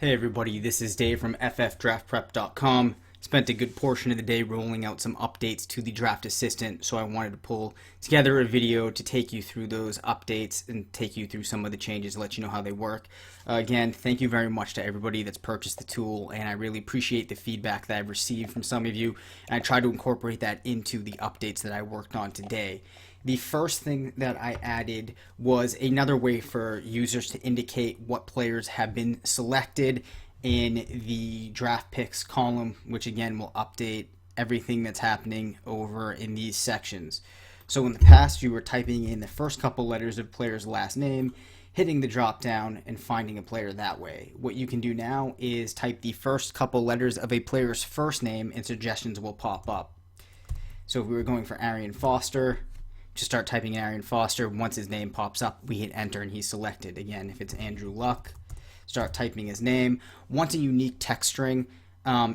Hey everybody, this is Dave from FFDraftPrep.com. Spent a good portion of the day rolling out some updates to the Draft Assistant, so I wanted to pull together a video to take you through those updates and take you through some of the changes, let you know how they work. Again, thank you very much to everybody that's purchased the tool, and I really appreciate the feedback that I've received from some of you, and I try to incorporate that into the updates that I worked on today. The first thing that I added was another way for users to indicate what players have been selected in the draft picks column, which again will update everything that's happening over in these sections. So in the past, you were typing in the first couple letters of a player's last name, hitting the drop down, and finding a player that way. What you can do now is type the first couple letters of a player's first name and suggestions will pop up. So if we were going for Arian Foster, just start typing Arian Foster. Once his name pops up, we hit enter and he's selected. Again, if it's Andrew Luck, start typing his name. Once a unique text string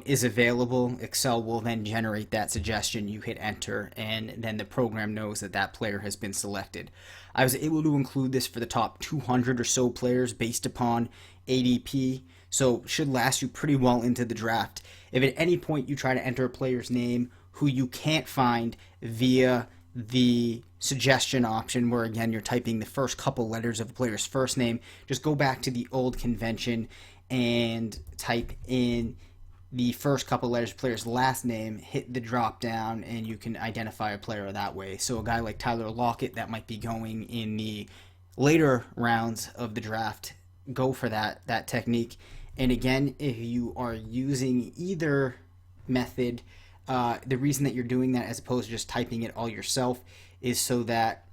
is available, Excel will then generate that suggestion. You hit enter, and then the program knows that that player has been selected. I was able to include this for the top 200 or so players based upon ADP, so should last you pretty well into the draft. If at any point you try to enter a player's name who you can't find via the suggestion option, where again you're typing the first couple letters of a player's first name, just go back to the old convention and type in the first couple letters of a player's last name, hit the drop down, and you can identify a player that way. So a guy like Tyler Lockett that might be going in the later rounds of the draft, go for that technique. And again, if you are using either method, the reason that you're doing that as opposed to just typing it all yourself is so that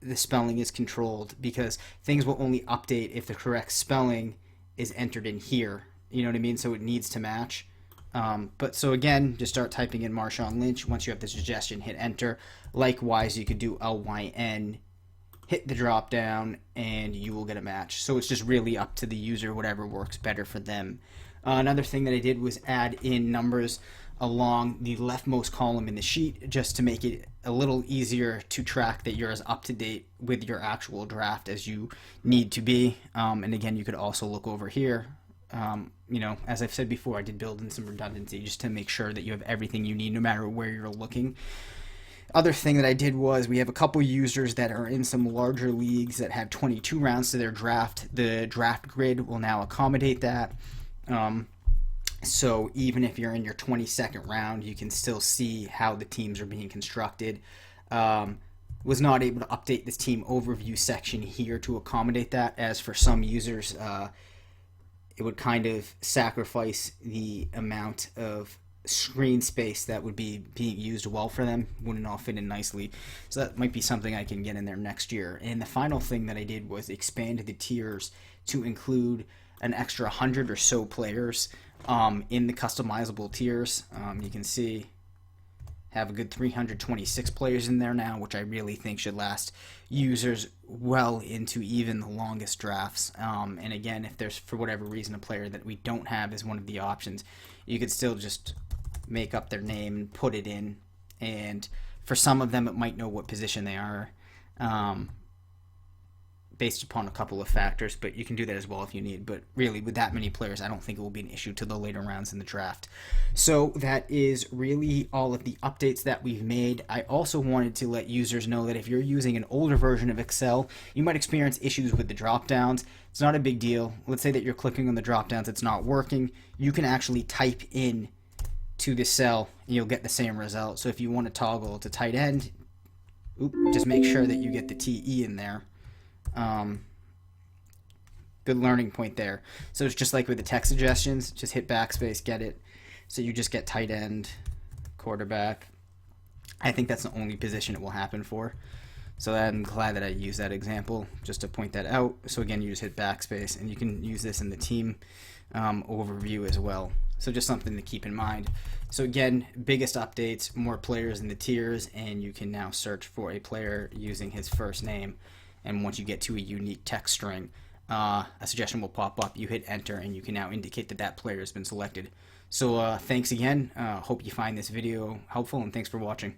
the spelling is controlled, because things will only update if the correct spelling is entered in here. You know what I mean? So it needs to match. But so again, just start typing in Marshawn Lynch. Once you have the suggestion, hit enter. Likewise, you could do LYN, hit the drop down, and you will get a match. So it's just really up to the user, whatever works better for them. Another thing that I did was add in numbers along the leftmost column in the sheet, just to make it a little easier to track that you're as up to date with your actual draft as you need to be. And again, you could also look over here. As I've said before, I did build in some redundancy just to make sure that you have everything you need no matter where you're looking. Other thing that I did was, we have a couple users that are in some larger leagues that have 22 rounds to their draft. The draft grid will now accommodate that. So even if you're in your 22nd round, you can still see how the teams are being constructed. Was not able to update this team overview section here to accommodate that, as for some users, it would kind of sacrifice the amount of screen space that would be being used well for them. Wouldn't all fit in nicely. So that might be something I can get in there next year. And the final thing that I did was expand the tiers to include an extra 100 or so players in the customizable tiers. You can see have a good 326 players in there now, which I really think should last users well into even the longest drafts. And again, if there's for whatever reason a player that we don't have as one of the options, you could still just make up their name and put it in, and for some of them it might know what position they are, based upon a couple of factors, but you can do that as well if you need. But really, with that many players, I don't think it will be an issue to the later rounds in the draft. So that is really all of the updates that we've made. I also wanted to let users know that if you're using an older version of Excel, you might experience issues with the drop downs. It's not a big deal. Let's say that you're clicking on the drop downs, it's not working. You can actually type in to the cell and you'll get the same result. So if you want to toggle to tight end, just make sure that you get the TE in there. Good learning point there. So it's just like with the text suggestions, just hit backspace, get it. So you just get tight end, quarterback. I think that's the only position it will happen for. So I'm glad that I used that example just to point that out. So again, you just hit backspace, and you can use this in the team overview as well. So just something to keep in mind. So again, biggest updates, more players in the tiers, and you can now search for a player using his first name. And once you get to a unique text string, a suggestion will pop up. You hit enter, and you can now indicate that that player has been selected. So thanks again. Hope you find this video helpful, and thanks for watching.